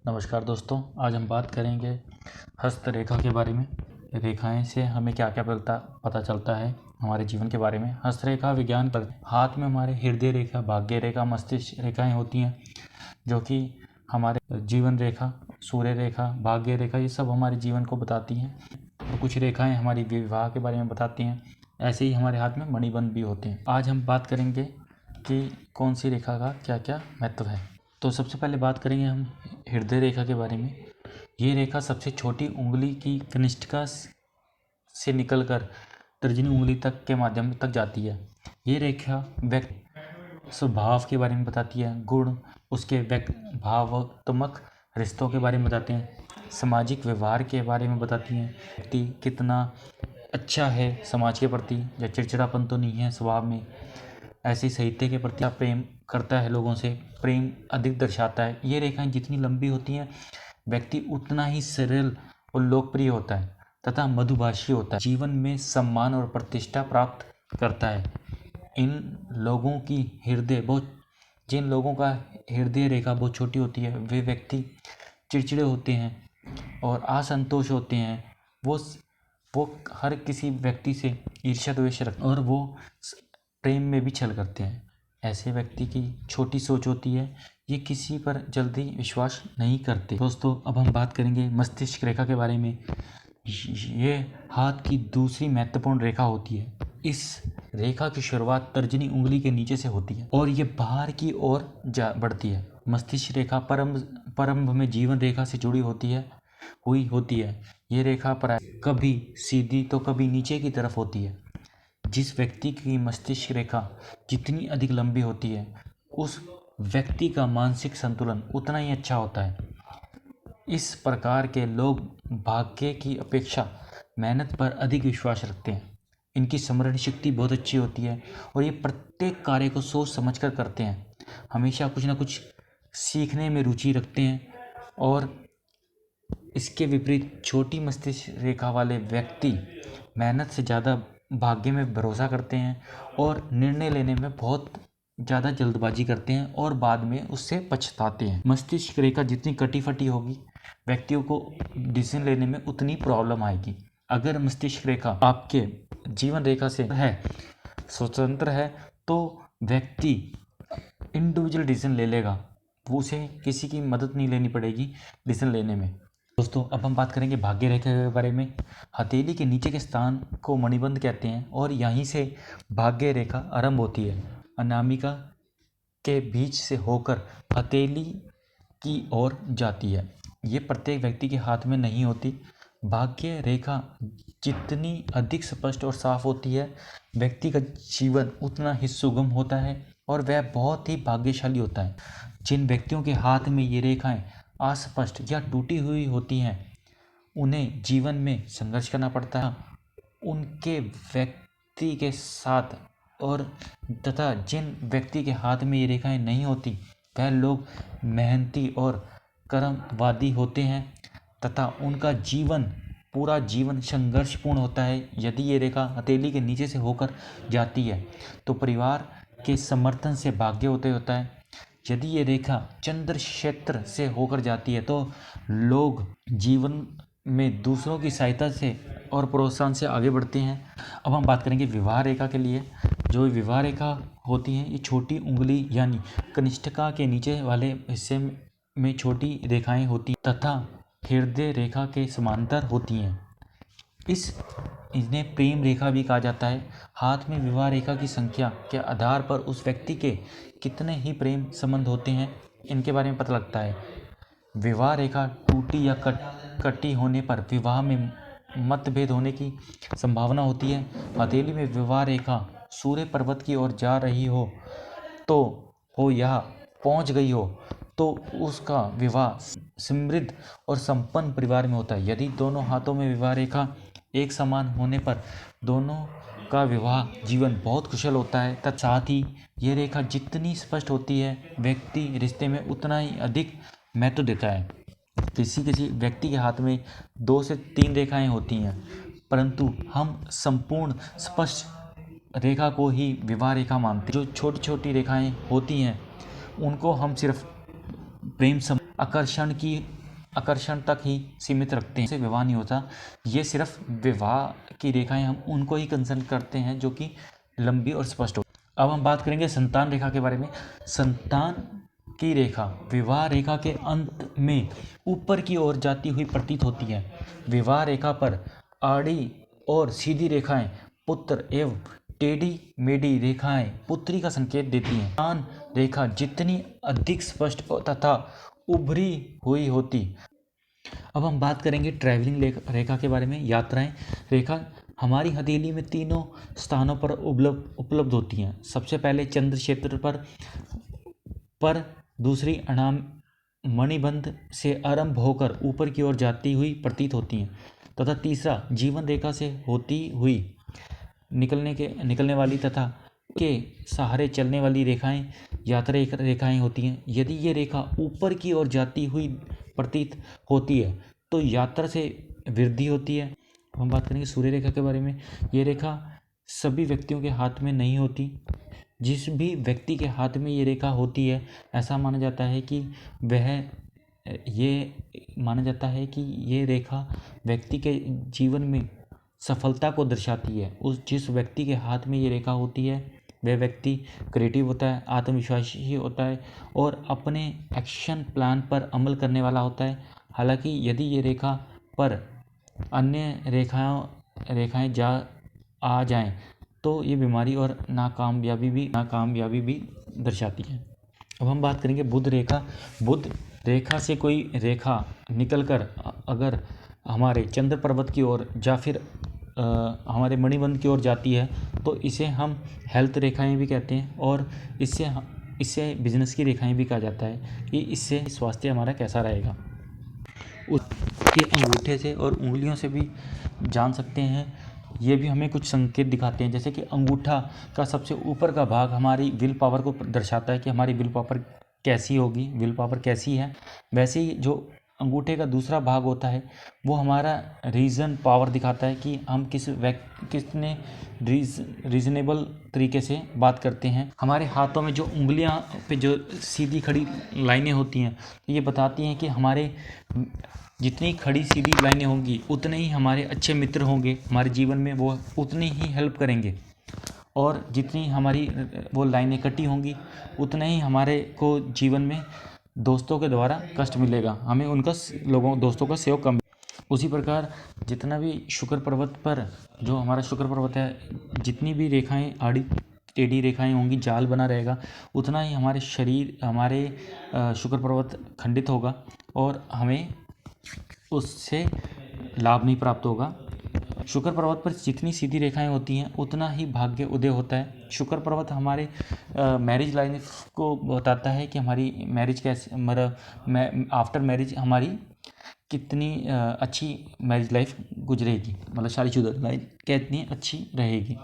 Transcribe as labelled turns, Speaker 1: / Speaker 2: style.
Speaker 1: नमस्कार दोस्तों, आज हम बात करेंगे हस्तरेखा के बारे में। रेखाएं से हमें क्या क्या पता चलता है हमारे जीवन के बारे में। हस्तरेखा विज्ञान पर हाथ में हमारे हृदय रेखा, भाग्य रेखा, मस्तिष्क रेखाएं होती हैं, जो कि हमारे जीवन रेखा, सूर्य रेखा, भाग्य रेखा, ये सब हमारे जीवन को बताती हैं। और कुछ रेखाएं हमारी विवाह के बारे में बताती हैं। ऐसे ही हमारे हाथ में मणिबंध भी होते हैं। आज हम बात करेंगे कि कौन सी रेखा का क्या क्या महत्व है। तो सबसे पहले बात करेंगे हम हृदय रेखा के बारे में। ये रेखा सबसे छोटी उंगली की कनिष्ठिका से निकलकर तर्जनी उंगली तक के माध्यम तक जाती है। ये रेखा व्यक्ति स्वभाव के बारे में बताती है, गुण, उसके भावात्मक रिश्तों के बारे में बताते हैं, सामाजिक व्यवहार के बारे में बताती हैं, व्यक्ति कितना अच्छा है समाज के प्रति या चिड़चिड़ापन तो नहीं है स्वभाव में। ऐसे साहित्य के प्रति प्रेम करता है, लोगों से प्रेम अधिक दर्शाता है। ये रेखाएं जितनी लंबी होती हैं, व्यक्ति उतना ही सरल और लोकप्रिय होता है तथा मधुभाषी होता है, जीवन में सम्मान और प्रतिष्ठा प्राप्त करता है। जिन लोगों का हृदय रेखा बहुत छोटी होती है, वे व्यक्ति चिड़चिड़े होते हैं और असंतोष होते हैं। वो हर किसी व्यक्ति से ईर्ष्या द्वेष रखते हैं और वो प्रेम में भी छल करते हैं। ऐसे व्यक्ति की छोटी सोच होती है, ये किसी पर जल्दी विश्वास नहीं करते। दोस्तों, अब हम बात करेंगे मस्तिष्क रेखा के बारे में। ये हाथ की दूसरी महत्वपूर्ण रेखा होती है। इस रेखा की शुरुआत तर्जनी उंगली के नीचे से होती है और ये बाहर की ओर बढ़ती है। मस्तिष्क रेखा प्रारंभ में जीवन रेखा से जुड़ी होती है। ये रेखा कभी सीधी तो कभी नीचे की तरफ होती है। जिस व्यक्ति की मस्तिष्क रेखा जितनी अधिक लंबी होती है, उस व्यक्ति का मानसिक संतुलन उतना ही अच्छा होता है। इस प्रकार के लोग भाग्य की अपेक्षा मेहनत पर अधिक विश्वास रखते हैं। इनकी स्मरण शक्ति बहुत अच्छी होती है और ये प्रत्येक कार्य को सोच समझ कर करते हैं। हमेशा कुछ ना कुछ सीखने में रुचि रखते हैं। और इसके विपरीत छोटी मस्तिष्क रेखा वाले व्यक्ति मेहनत से ज़्यादा भाग्य में भरोसा करते हैं और निर्णय लेने में बहुत ज़्यादा जल्दबाजी करते हैं और बाद में उससे पछताते हैं। मस्तिष्क रेखा जितनी कटी फटी होगी, व्यक्तियों को डिसीजन लेने में उतनी प्रॉब्लम आएगी। अगर मस्तिष्क रेखा आपके जीवन रेखा से है, स्वतंत्र है, तो व्यक्ति इंडिविजुअल डिसीजन ले लेगा। उसे किसी की मदद नहीं लेनी पड़ेगी डिसीजन लेने में। दोस्तों, अब हम बात करेंगे भाग्य रेखा के बारे में। हथेली के नीचे के स्थान को मणिबंध कहते हैं और यहीं से भाग्य रेखा आरंभ होती है। अनामिका के बीच से होकर हथेली की ओर जाती है। ये प्रत्येक व्यक्ति के हाथ में नहीं होती। भाग्य रेखा जितनी अधिक स्पष्ट और साफ होती है, व्यक्ति का जीवन उतना ही सुगम होता है और वह बहुत ही भाग्यशाली होता है। जिन व्यक्तियों के हाथ में ये रेखाएं अस्पष्ट या टूटी हुई होती हैं, उन्हें जीवन में संघर्ष करना पड़ता है उनके व्यक्ति के साथ। और तथा जिन व्यक्ति के हाथ में ये रेखाएं नहीं होती, वह लोग मेहनती और कर्मवादी होते हैं तथा उनका पूरा जीवन संघर्षपूर्ण होता है। यदि ये रेखा हथेली के नीचे से होकर जाती है तो परिवार के समर्थन से भाग्य होता है। यदि ये रेखा चंद्र क्षेत्र से होकर जाती है तो लोग जीवन में दूसरों की सहायता से और प्रोत्साहन से आगे बढ़ते हैं। अब हम बात करेंगे विवाह रेखा के लिए। जो विवाह रेखा होती है, ये छोटी उंगली यानी कनिष्ठिका के नीचे वाले हिस्से में छोटी रेखाएं होती तथा हृदय रेखा के समांतर होती हैं। इन्हें प्रेम रेखा भी कहा जाता है। हाथ में विवाह रेखा की संख्या के आधार पर उस व्यक्ति के कितने ही प्रेम संबंध होते हैं, इनके बारे में पता लगता है। विवाह रेखा टूटी या कटी होने पर विवाह में मतभेद होने की संभावना होती है। हथेली में विवाह रेखा सूर्य पर्वत की ओर जा रही हो या पहुंच गई हो तो उसका विवाह समृद्ध और संपन्न परिवार में होता है। यदि दोनों हाथों में विवाह रेखा एक समान होने पर दोनों का विवाह जीवन बहुत कुशल होता है। तथा साथ ही ये रेखा जितनी स्पष्ट होती है, व्यक्ति रिश्ते में उतना ही अधिक महत्व देता है। किसी व्यक्ति के हाथ में 2 से 3 रेखाएं होती हैं, परंतु हम संपूर्ण स्पष्ट रेखा को ही विवाह रेखा मानते हैं। जो छोटी छोटी रेखाएं होती हैं, उनको हम सिर्फ प्रेम आकर्षण तक ही सीमित रखते हैं, से विवाह नहीं होता। ये सिर्फ विवाह की रेखाएं हम उनको ही कंसर्न करते हैं जो कि लंबी और स्पष्ट हो। अब हम बात करेंगे संतान रेखा के बारे में। संतान की रेखा विवाह रेखा के अंत में ऊपर की ओर जाती हुई प्रतीत होती है। विवाह रेखा पर आड़ी और सीधी रेखाएं पुत्र एवं टेढ़ी मेढ़ी रेखाएं पुत्री का संकेत देती हैं। संतान रेखा जितनी अधिक स्पष्ट तथा उभरी हुई होती। अब हम बात करेंगे ट्रैवलिंग रेखा के बारे में। यात्राएं रेखा हमारी हथेली में तीनों स्थानों पर उपलब्ध होती हैं। सबसे पहले चंद्र क्षेत्र पर दूसरी अणाम मणिबंध से आरंभ होकर ऊपर की ओर जाती हुई प्रतीत होती हैं तथा तीसरा जीवन रेखा से होती हुई निकलने वाली तथा के सहारे चलने वाली रेखाएं यात्रा रेखाएं होती हैं। यदि ये रेखा ऊपर की ओर जाती हुई प्रतीत होती है तो यात्रा से वृद्धि होती है। हम बात करेंगे सूर्य रेखा के बारे में। ये रेखा सभी व्यक्तियों के हाथ में नहीं होती। जिस भी व्यक्ति के हाथ में ये रेखा होती है ऐसा माना जाता है कि ये रेखा व्यक्ति के जीवन में सफलता को दर्शाती है। जिस व्यक्ति के हाथ में ये रेखा होती है वह व्यक्ति क्रिएटिव होता है, आत्मविश्वासी होता है और अपने एक्शन प्लान पर अमल करने वाला होता है। हालांकि यदि ये रेखा पर अन्य रेखाएं आ जाएं तो ये बीमारी और नाकामयाबी भी दर्शाती है। अब हम बात करेंगे बुध रेखा। बुध रेखा से कोई रेखा निकलकर अगर हमारे चंद्र पर्वत की ओर या फिर हमारे मणिबंध की ओर जाती है तो इसे हम हेल्थ रेखाएं भी कहते हैं और इससे बिजनेस की रेखाएं भी कहा जाता है कि इससे स्वास्थ्य हमारा कैसा रहेगा। उसके अंगूठे से और उंगलियों से भी जान सकते हैं। ये भी हमें कुछ संकेत दिखाते हैं, जैसे कि अंगूठा का सबसे ऊपर का भाग हमारी विल पावर को दर्शाता है कि हमारी विल पावर कैसी है। वैसे ही जो अंगूठे का दूसरा भाग होता है वो हमारा रीजन पावर दिखाता है कि हम कितने रीजनेबल तरीके से बात करते हैं। हमारे हाथों में जो उंगलियां पे जो सीधी खड़ी लाइनें होती हैं ये बताती हैं कि हमारे जितनी खड़ी सीधी लाइनें होंगी उतने ही हमारे अच्छे मित्र होंगे हमारे जीवन में, वो उतनी ही हेल्प करेंगे और जितनी हमारी वो लाइनें कटी होंगी उतना ही हमारे को जीवन में दोस्तों के द्वारा कष्ट मिलेगा, हमें उनका दोस्तों का सहयोग कम। उसी प्रकार जितना भी शुक्र पर्वत पर जो हमारा शुक्र पर्वत है जितनी भी रेखाएं आड़ी टेढ़ी रेखाएं होंगी जाल बना रहेगा उतना ही हमारे शुक्र पर्वत खंडित होगा और हमें उससे लाभ नहीं प्राप्त होगा। शुक्र पर्वत पर जितनी सीधी रेखाएं होती हैं उतना ही भाग्य उदय होता है। शुक्र पर्वत हमारे मैरिज लाइफ को बताता है कि हमारी मैरिज कैसे मतलब आफ्टर मैरिज हमारी कितनी अच्छी मैरिज लाइफ गुजरेगी, मतलब शादीशुदा लाइफ कितनी अच्छी रहेगी।